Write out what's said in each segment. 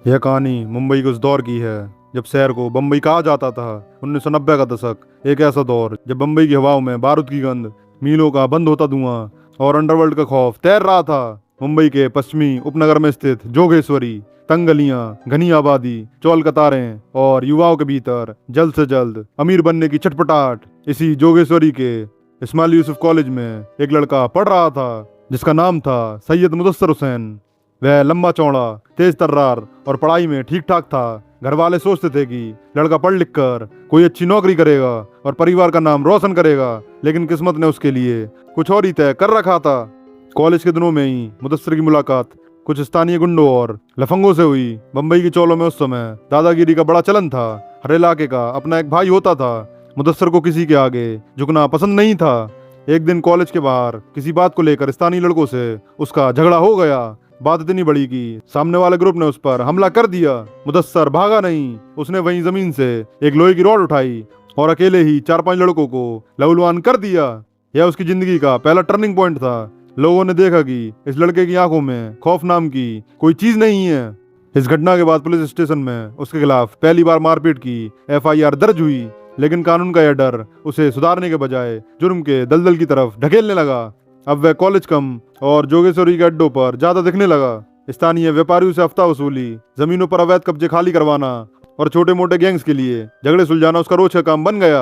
यह कहानी मुंबई के उस दौर की है जब शहर को बम्बई कहा जाता था। 1990 का दशक, एक ऐसा दौर जब बम्बई की हवाओं में बारूद की गंध, मीलों का बंद होता धुआं और अंडरवर्ल्ड का खौफ तैर रहा था। मुंबई के पश्चिमी उपनगर में स्थित जोगेश्वरी, तंग गलियां, घनी आबादी, चौल कतारें और युवाओं के भीतर जल्द से जल्द अमीर बनने की छटपटाहट। इसी जोगेश्वरी के इस्माइल यूसुफ कॉलेज में एक लड़का पढ़ रहा था जिसका नाम था सैयद मुदस्सर हुसैन। वह लंबा चौड़ा, तेज तर्रार और पढ़ाई में ठीक ठाक था। घर वाले सोचते थे कि लड़का पढ़ लिख कर कोई अच्छी नौकरी करेगा और परिवार का नाम रोशन करेगा, लेकिन किस्मत ने उसके लिए कुछ और ही तय कर रखा था। कॉलेज के दिनों में ही मुदस्सर की मुलाकात कुछ स्थानीय गुंडों और लफंगों से हुई। बम्बई की चौलों में उस समय दादागिरी का बड़ा चलन था। हर इलाके का अपना एक भाई होता था। मुदस्सर को किसी के आगे झुकना पसंद नहीं था। एक दिन कॉलेज के बाहर किसी बात को लेकर स्थानीय लड़कों से उसका झगड़ा हो गया। बात इतनी बड़ी कि सामने वाले ग्रुप ने उस पर हमला कर दिया। मुदस्सर भागा नहीं, उसने वहीं जमीन से एक लोहे की रॉड उठाई और अकेले ही 4-5 लड़कों को लहूलुहान कर दिया। यह उसकी जिंदगी का पहला टर्निंग पॉइंट था। लोगों ने देखा कि इस लड़के की आंखों में खौफ नाम की कोई चीज नहीं है। इस घटना के बाद पुलिस स्टेशन में उसके खिलाफ पहली बार मारपीट की FIR दर्ज हुई, लेकिन कानून का यह डर उसे सुधारने के बजाय जुर्म के दलदल की तरफ ढकेलने लगा। अब वह कॉलेज कम और जोगेश्वरी के अड्डों पर ज्यादा दिखने लगा। स्थानीय व्यापारियों से हफ्ता वसूली, जमीनों पर अवैध कब्जे खाली करवाना और छोटे मोटे गैंग्स के लिए झगड़े सुलझाना उसका रोज का काम बन गया।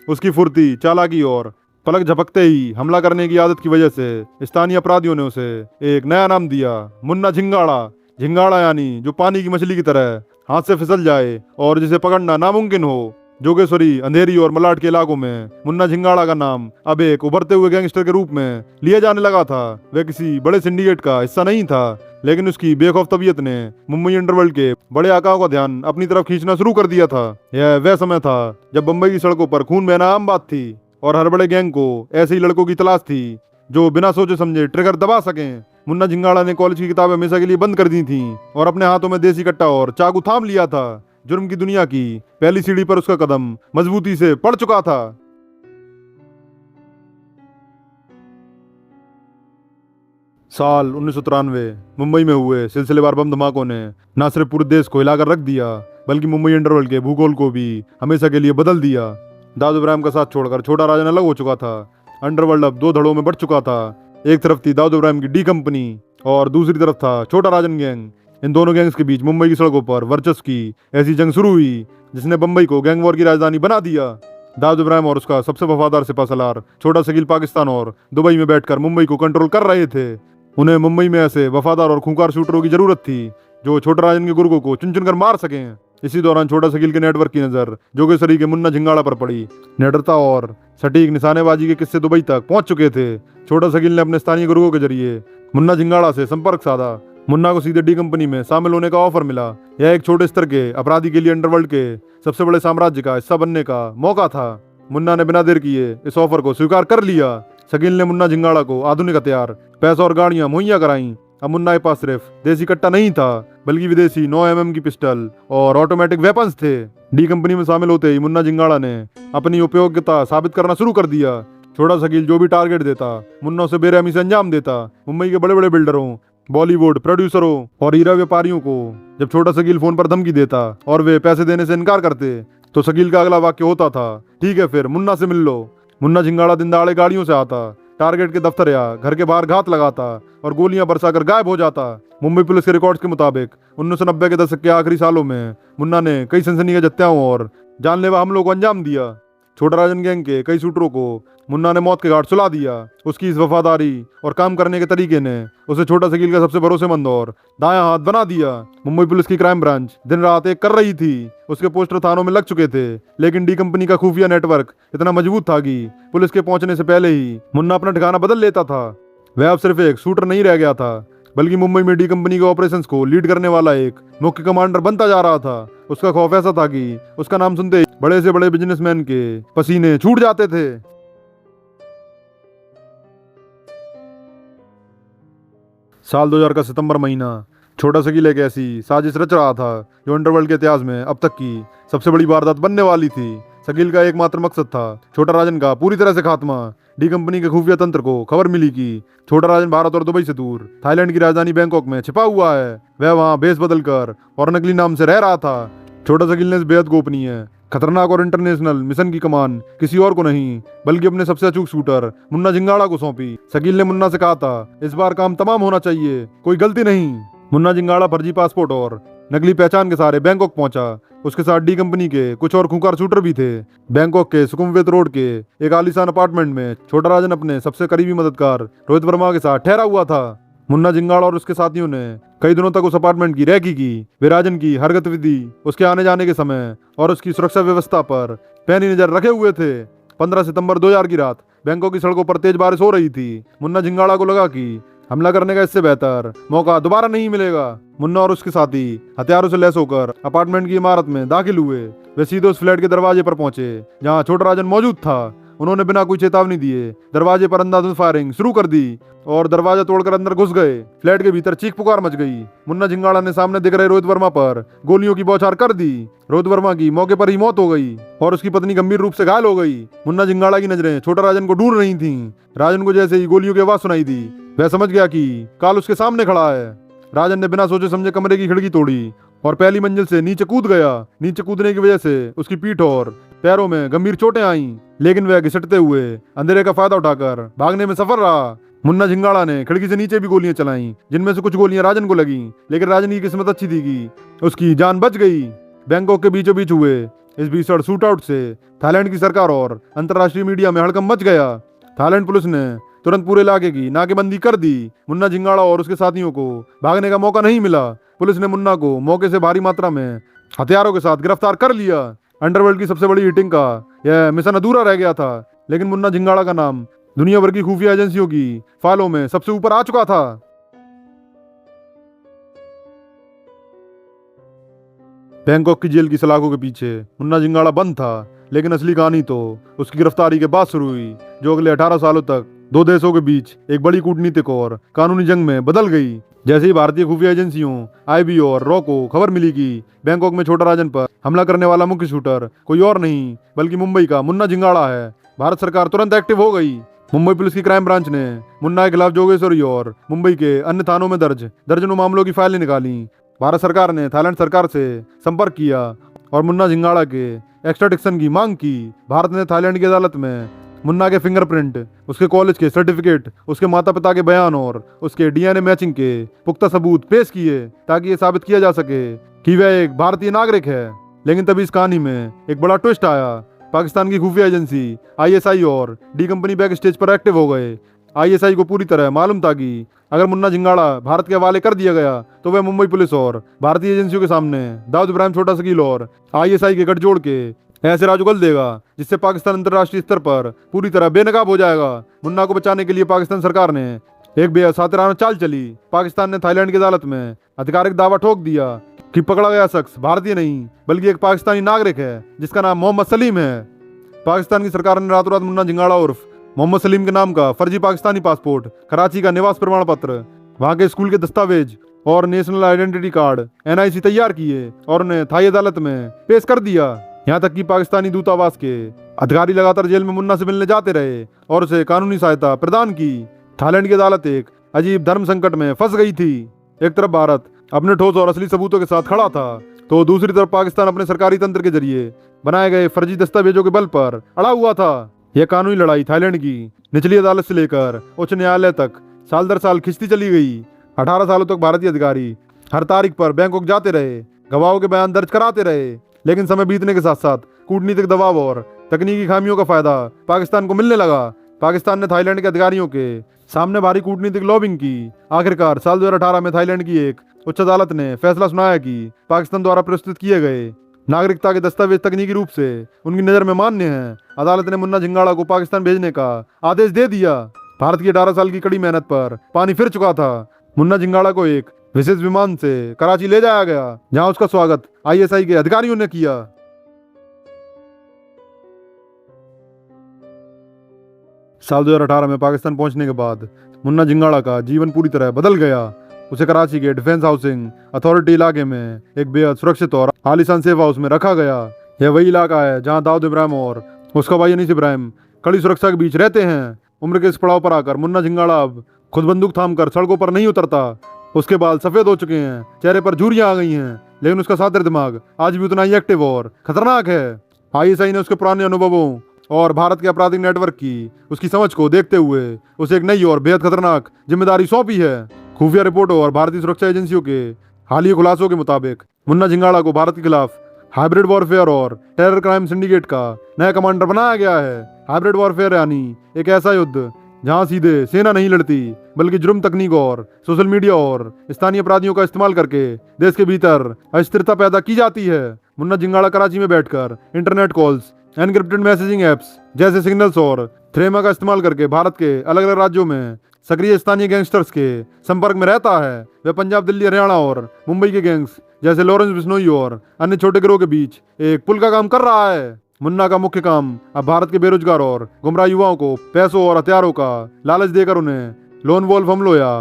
उसकी फुर्ती, चालाकी और पलक झपकते ही हमला करने की आदत की वजह से स्थानीय अपराधियों ने उसे एक नया नाम दिया, मुन्ना झिंगाड़ा। झिंगाड़ा यानी जो पानी की मछली की तरह हाथ से फिसल जाए और जिसे पकड़ना नामुमकिन हो। जोगेश्वरी, अंधेरी और मलाड के इलाकों में मुन्ना झिंगाड़ा का नाम अब एक उभरते हुए गैंगस्टर के रूप में लिया जाने लगा था। वह किसी बड़े सिंडिकेट का हिस्सा नहीं था, लेकिन उसकी बेखौफ तबीयत ने मुंबई अंडरवर्ल्ड के बड़े आकाओं का ध्यान अपनी तरफ खींचना शुरू कर दिया था। यह वह समय था जब बम्बई की सड़कों पर खून बहना आम बात थी और हर बड़े गैंग को ऐसे ही लड़कों की तलाश थी जो बिना सोचे समझे ट्रिगर दबा सकें। मुन्ना झिंगाड़ा ने कॉलेज की किताबें हमेशा के लिए बंद कर दी थी और अपने हाथों में देसी कट्टा और चाकू थाम लिया था। जुर्म की दुनिया की पहली सीढ़ी पर उसका कदम मजबूती से पड़ चुका था। साल 1993 मुंबई में हुए सिलसिलेवार बम धमाकों ने न सिर्फ पूरे देश को हिलाकर रख दिया, बल्कि मुंबई अंडरवर्ल्ड के भूगोल को भी हमेशा के लिए बदल दिया। दाऊद इब्राहिम का साथ छोड़कर छोटा राजन अलग हो चुका था। अंडरवर्ल्ड अब दो धड़ों में बढ़ चुका था। एक तरफ थी दाऊद इब्राहिम की डी कंपनी और दूसरी तरफ था छोटा राजन गैंग। इन दोनों गैंग्स के बीच मुंबई की सड़कों पर वर्चस्व की ऐसी जंग शुरू हुई जिसने बंबई को गैंग वॉर की राजधानी बना दिया। दाऊद इब्राहिम और उसका सबसे वफादार सिपासलार छोटा शकील पाकिस्तान और दुबई में बैठकर मुंबई को कंट्रोल कर रहे थे। उन्हें मुंबई में ऐसे वफादार और खूंखार शूटरों की जरूरत थी जो छोटा राजन के गुर्गों को चुन चुन कर मार सकें। इसी दौरान छोटा शकील के नेटवर्क की नजर जोगेश्वरी के मुन्ना झिंगाड़ा पर पड़ी। निडरता और सटीक निशानेबाजी के किस्से दुबई तक पहुंच चुके थे। छोटा शकील ने अपने स्थानीय गुर्गों के जरिए मुन्ना झिंगाड़ा से संपर्क साधा। मुन्ना को सीधे डी कंपनी में शामिल होने का ऑफर मिला। यह एक छोटे स्तर के अपराधी के लिए अंडरवर्ल्ड के सबसे बड़े साम्राज्य का हिस्सा बनने का मौका था। मुन्ना ने बिना देर किए इस ऑफर को स्वीकार कर लिया। शकील ने मुन्ना झिंगाड़ा को आधुनिक हथियार, पैसा और गाड़ियां मुहैया कराईं। अब मुन्ना के पास सिर्फ देसी कट्टा नहीं था, बल्कि विदेशी 9mm की पिस्टल और ऑटोमेटिक वेपन्स थे। डी कंपनी में शामिल होते ही मुन्ना झिंगाड़ा ने अपनी उपयोगिता साबित करना शुरू कर दिया। छोटा शकील जो भी टारगेट देता, मुन्ना उसे बेरहमी से अंजाम देता। मुंबई के बड़े बड़े बिल्डरों, बॉलीवुड प्रोड्यूसरों और हीरा व्यापारियों को जब छोटा शकील फोन पर धमकी देता और वे पैसे देने से इनकार करते, तो शकील का अगला वाक्य होता था, ठीक है फिर मुन्ना से मिल लो। मुन्ना झिंगाड़ा दिन दहाड़े गाड़ियों से आता, टारगेट के दफ्तर या घर के बाहर घात लगाता और गोलियां बरसाकर गायब हो जाता। मुंबई पुलिस के रिकॉर्ड्स के मुताबिक 1990 के दशक के आखिरी सालों में मुन्ना ने कई सनसनीखेज हत्याओं और जानलेवा हमलों को अंजाम दिया। छोटा राजन गैंग के कई शूटरों को मुन्ना ने मौत के घाट सुला दिया। उसकी इस वफादारी और काम करने के तरीके ने उसे छोटा शकील का सबसे भरोसेमंद और दायां हाथ बना दिया। मुंबई पुलिस की क्राइम ब्रांच दिन रात एक कर रही थी। उसके पोस्टर थानों में लग चुके थे, लेकिन डी कंपनी का खुफिया नेटवर्क इतना मजबूत था कि पुलिस के पहुंचने से पहले ही मुन्ना अपना ठिकाना बदल लेता था। वह अब सिर्फ एक शूटर नहीं रह गया था, बल्कि मुंबई में डी कंपनी के ऑपरेशंस को लीड करने वाला एक मुख्य कमांडर बनता जा रहा था। उसका खौफ ऐसा था कि उसका नाम सुनते ही बड़े से बड़े बिजनेसमैन के पसीने छूट जाते थे। साल 2000 का सितंबर महीना। छोटा शकील एक ऐसी साजिश रच रहा था जो अंडरवर्ल्ड के इतिहास में अब तक की सबसे बड़ी वारदात बनने वाली थी। शकील का एकमात्र मकसद था छोटा राजन का पूरी तरह से खात्मा। डी कंपनी के खुफिया तंत्र को खबर मिली कि छोटा राजन भारत और दुबई से दूर थाईलैंड की राजधानी बैंकॉक में छिपा हुआ है। वह वहां बेस बदल कर और नकली नाम से रह रहा था। छोटा शकील ने इस बेहद गोपनीय, खतरनाक और इंटरनेशनल मिशन की कमान किसी और को नहीं बल्कि अपने सबसे अचूक शूटर मुन्ना जिंगाड़ा को सौंपी। शकील ने मुन्ना से कहा था, इस बार काम तमाम होना चाहिए, कोई गलती नहीं। मुन्ना जिंगाड़ा फर्जी पासपोर्ट और नकली पहचान के सहारे बैंकॉक पहुंचा। उसके साथ डी कंपनी के कुछ और खूंखार शूटर भी थे। बैंकॉक के सुकुमवित रोड के एक आलीशान अपार्टमेंट में छोटा राजन अपने सबसे करीबी मददगार रोहित वर्मा के साथ ठहरा हुआ था। मुन्ना जिंगाड़ा और उसके साथियों ने कई दिनों तक उस अपार्टमेंट की रैकी की। वे राजन की हर गतिविधि, उसके आने जाने के समय और उसकी सुरक्षा व्यवस्था पर पैनी नजर रखे हुए थे। 15 सितंबर 2000 की रात बैंकॉक की सड़कों पर तेज बारिश हो रही थी। मुन्ना जिंगाड़ा को लगा कि हमला करने का इससे बेहतर मौका दोबारा नहीं मिलेगा। मुन्ना और उसके साथी हथियारों से लैस होकर अपार्टमेंट की इमारत में दाखिल हुए। वे सीधे उस फ्लैट के दरवाजे पर पहुंचे जहां छोटा राजन मौजूद था। उन्होंने बिना कोई चेतावनी दिए दरवाजे पर अंधाधुंध फायरिंग शुरू कर दी और दरवाजा तोड़कर अंदर घुस गए। फ्लैट के भीतर चीख पुकार मच गई। मुन्ना जिंगाड़ा ने सामने दिख रहे रोहित वर्मा पर गोलियों की बौछार कर दी। रोहित वर्मा की मौके पर ही मौत हो गई और उसकी पत्नी गंभीर रूप से घायल हो गई। मुन्ना जिंगाड़ा की नजरें छोटा राजन को ढूंढ रही थीं। राजन को जैसे ही गोलियों की आवाज सुनाई दी, वह समझ गया कि काल उसके सामने खड़ा है। राजन ने बिना सोचे समझे कमरे की खिड़की तोड़ी और पहली मंजिल से नीचे कूद गया। नीचे कूदने की वजह से उसकी पीठ और पैरों में गंभीर चोटें आईं, लेकिन वह घिसटते हुए अंधेरे का फायदा उठाकर भागने में सफल रहा। मुन्ना जिंगाड़ा ने खिड़की से नीचे भी गोलियां चलाईं, जिनमें से कुछ गोलियां राजन को लगीं, लेकिन राजन की किस्मत अच्छी थी कि उसकी जान बच गई। बैंकॉक के बीचों बीच हुए इस भीषण शूट आउट से थाईलैंड की सरकार और अंतर्राष्ट्रीय मीडिया में हड़कंप मच गया। थाईलैंड पुलिस ने तुरंत पूरे इलाके की नाकेबंदी कर दी। मुन्ना जिंगाड़ा और उसके साथियों को भागने का मौका नहीं मिला। पुलिस ने मुन्ना को मौके से भारी मात्रा में हथियारों के साथ गिरफ्तार कर लिया। अंडरवर्ल्ड की सबसे बड़ी हिटिंग का यह मिशन अधूरा रह गया था, लेकिन मुन्ना जिंगाड़ा का नाम दुनिया भर की खुफिया एजेंसियों की फाइलों में सबसे ऊपर आ चुका था। बैंकॉक की जेल की सलाखों के पीछे मुन्ना जिंगाड़ा बंद था, लेकिन असली कहानी तो उसकी गिरफ्तारी के बाद शुरू हुई, जो अगले 18 सालों तक दो देशों के बीच एक बड़ी कूटनीतिक और कानूनी जंग में बदल गई। जैसे ही भारतीय खुफिया एजेंसियों आईबी और रॉ को खबर मिली कि बैंकॉक में छोटा राजन पर हमला करने वाला मुख्य शूटर कोई और नहीं बल्कि मुंबई का मुन्ना जिंगाड़ा है, भारत सरकार तुरंत एक्टिव हो गई। मुंबई पुलिस की क्राइम ब्रांच ने मुन्ना के खिलाफ जोगेश्वरी और मुंबई के अन्य थानों में दर्जनों मामलों की फाइलें निकाली। भारत सरकार ने थाईलैंड सरकार से संपर्क किया और मुन्ना जिंगाड़ा के एक्स्ट्राडिक्शन की मांग की। भारत ने थाईलैंड की अदालत में मुन्ना के फिंगरप्रिंट, उसके कॉलेज के सर्टिफिकेट, उसके माता पिता के बयान और उसके डीएनए मैचिंग के पुख्ता सबूत पेश किए ताकि ये साबित किया जा सके कि वह एक भारतीय नागरिक है। लेकिन तभी इस कहानी में एक बड़ा ट्विस्ट आया। पाकिस्तान की खुफिया एजेंसी आईएसआई और डी कंपनी बैक स्टेज पर एक्टिव हो गए। आईएसआई को पूरी तरह मालूम था कि अगर मुन्ना जिंगाड़ा भारत के हवाले कर दिया गया तो वह मुंबई पुलिस और भारतीय एजेंसियों के सामने दाऊद इब्राहिम, छोटा शकील और आईएसआई के गठजोड़ के ऐसे राज उगल देगा जिससे पाकिस्तान अंतर्राष्ट्रीय स्तर पर पूरी तरह बेनकाब हो जाएगा। मुन्ना को बचाने के लिए पाकिस्तान सरकार ने एक बेहद सातिराना चाल चली। पाकिस्तान ने थाईलैंड की अदालत में आधिकारिक दावा ठोक दिया कि पकड़ा गया शख्स भारतीय नहीं बल्कि एक पाकिस्तानी नागरिक है जिसका नाम मोहम्मद सलीम है। पाकिस्तान की सरकार ने रातों रात मुन्ना जिंगाड़ा उर्फ मोहम्मद सलीम के नाम का फर्जी पाकिस्तानी पासपोर्ट, कराची का निवास प्रमाण पत्र, वहां के स्कूल के दस्तावेज और नेशनल आइडेंटिटी कार्ड NIC तैयार किए और उन्हें थाई अदालत में पेश कर दिया। यहाँ तक कि पाकिस्तानी दूतावास के अधिकारी लगातार जेल में मुन्ना से मिलने जाते रहे और उसे कानूनी सहायता प्रदान की। थाईलैंड की अदालत एक अजीब धर्म संकट में फंस गई थी। एक तरफ भारत अपने ठोस और असली सबूतों के साथ खड़ा था, तो दूसरी तरफ पाकिस्तान अपने सरकारी तंत्र के जरिए बनाए गए फर्जी दस्तावेजों के बल पर अड़ा हुआ था। यह कानूनी लड़ाई थाईलैंड की निचली अदालत से लेकर उच्च न्यायालय तक साल दर साल खिंचती चली गई। 18 सालों तक भारतीय अधिकारी हर तारीख पर बैंकॉक जाते रहे, गवाहों के बयान दर्ज कराते रहे, लेकिन समय बीतने के साथ साथ कूटनीतिक दबाव और तकनीकी खामियों का फायदा पाकिस्तान को मिलने लगा। पाकिस्तान ने थाईलैंड के अधिकारियों के सामने भारी कूटनीतिक लॉबिंग की। आखिरकार साल 2018 में थाईलैंड की एक उच्च अदालत ने फैसला सुनाया कि पाकिस्तान द्वारा प्रस्तुत किए गए नागरिकता के दस्तावेज तकनीकी रूप से उनकी नजर में मान्य हैं। अदालत ने मुन्ना जिंगाड़ा को पाकिस्तान भेजने का आदेश दे दिया। भारत की 18 साल की कड़ी मेहनत पर पानी फिर चुका था। मुन्ना जिंगाड़ा को एक विशेष विमान से कराची ले जाया गया, जहां उसका स्वागत आईएसआई के अधिकारियों ने किया। साल 2018 में पाकिस्तान पहुंचने के बाद मुन्ना जिंगाड़ा का जीवन पूरी तरह बदल गया। उसे कराची के डिफेंस हाउसिंग अथॉरिटी इलाके में एक बेहद सुरक्षित और आलीशान सेफ हाउस में रखा गया। यह वही इलाका है जहां दाऊद इब्राहिम और उसका भाई अनीस इब्राहिम कड़ी सुरक्षा के बीच रहते हैं। उम्र के इस पड़ाव पर आकर मुन्ना झिंगाड़ा अब खुद बंदूक थामकर सड़कों पर नहीं उतरता। उसके बाल सफेद हो चुके हैं, चेहरे पर झुर्रियां आ गई हैं, लेकिन उसका सादर दिमाग आज भी उतना ही एक्टिव और खतरनाक है। आईएसआई ने उसके पुराने अनुभवों और भारत के आपराधिक नेटवर्क की उसकी समझ को देखते हुए उसे एक नई और बेहद खतरनाक जिम्मेदारी सौंपी है। खुफिया रिपोर्टों और भारतीय सुरक्षा एजेंसियों के हालिया खुलासों के मुताबिक मुन्ना झिंगाड़ा को भारत के खिलाफ हाइब्रिड वॉरफेयर और टेरर क्राइम सिंडिकेट का नया कमांडर बनाया गया है। हाइब्रिड वॉरफेयर यानी एक ऐसा युद्ध जहां सीधे सेना नहीं लड़ती, बल्कि जुर्म तकनीक और सोशल मीडिया और स्थानीय अपराधियों का इस्तेमाल करके देश के भीतर अस्थिरता पैदा की जाती है। मुन्ना झिंगाड़ा कराची में बैठकर internet calls, encrypted messaging apps जैसे सिग्नल्स और थ्रेमा का इस्तेमाल करके भारत के अलग अलग राज्यों में सक्रिय स्थानीय गैंगस्टर्स के संपर्क में रहता है। वह पंजाब, दिल्ली, हरियाणा और मुंबई के गैंग्स जैसे लॉरेंस बिश्नोई और अन्य छोटे गिरोह के बीच एक पुल का काम कर रहा है। मुन्ना का मुख्य काम अब भारत के बेरोजगार और गुमराह युवाओं को पैसों और हथियारों का लालच देकर उन्हें लोन वोल्फ हमलों या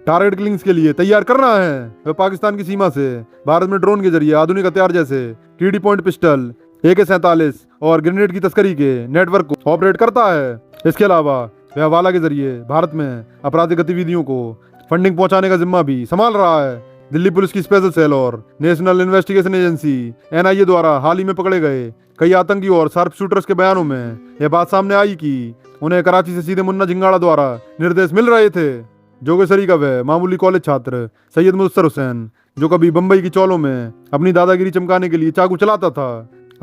टारगेट किलिंग्स के लिए तैयार करना है। वह पाकिस्तान की सीमा से भारत में ड्रोन के जरिए आधुनिक हथियार जैसे टीडी पॉइंट पिस्टल, AK-47 और ग्रेनेड की तस्करी के नेटवर्क को ऑपरेट करता है। इसके अलावा वह हवाला के जरिए भारत में आपराधिक गतिविधियों को फंडिंग पहुंचाने का जिम्मा भी संभाल रहा है। दिल्ली पुलिस की स्पेशल सेल और नेशनल इन्वेस्टिगेशन एजेंसी NIA द्वारा हाल ही में पकड़े गए कई आतंकी और शार्प शूटर्स के बयानों में यह बात सामने आई कि उन्हें कराची से सीधे मुन्ना झिंगाड़ा द्वारा निर्देश मिल रहे थे। जोगेसरी का वह मामूली कॉलेज छात्र सैयद मुदस्सर हुसैन, जो कभी बंबई की चौलों में अपनी दादागिरी चमकाने के लिए चाकू चलाता था,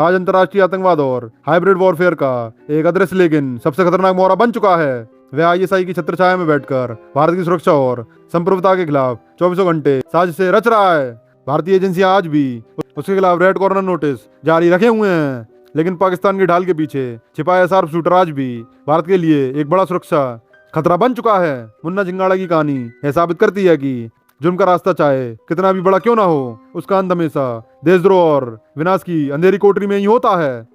आज अंतर्राष्ट्रीय आतंकवाद और हाइब्रिड वॉरफेयर का एक अदृश्य लेकिन सबसे खतरनाक मोहरा बन चुका है। वह ISI की छत्र छाया में बैठकर भारत की सुरक्षा और संप्रभुता के खिलाफ 24 घंटे साजिशें रच रहा है। भारतीय एजेंसियां आज भी उसके खिलाफ रेड कॉर्नर नोटिस जारी रखे हुए हैं, लेकिन पाकिस्तान की ढाल के पीछे छिपाया शार्प शूटर आज भी भारत के लिए एक बड़ा सुरक्षा खतरा बन चुका है। मुन्ना झिंगाड़ा की कहानी यह साबित करती है कि जुर्म का रास्ता चाहे कितना भी बड़ा क्यों ना हो, उसका अंत हमेशा देशद्रोह और विनाश की अंधेरी कोठरी में ही होता है।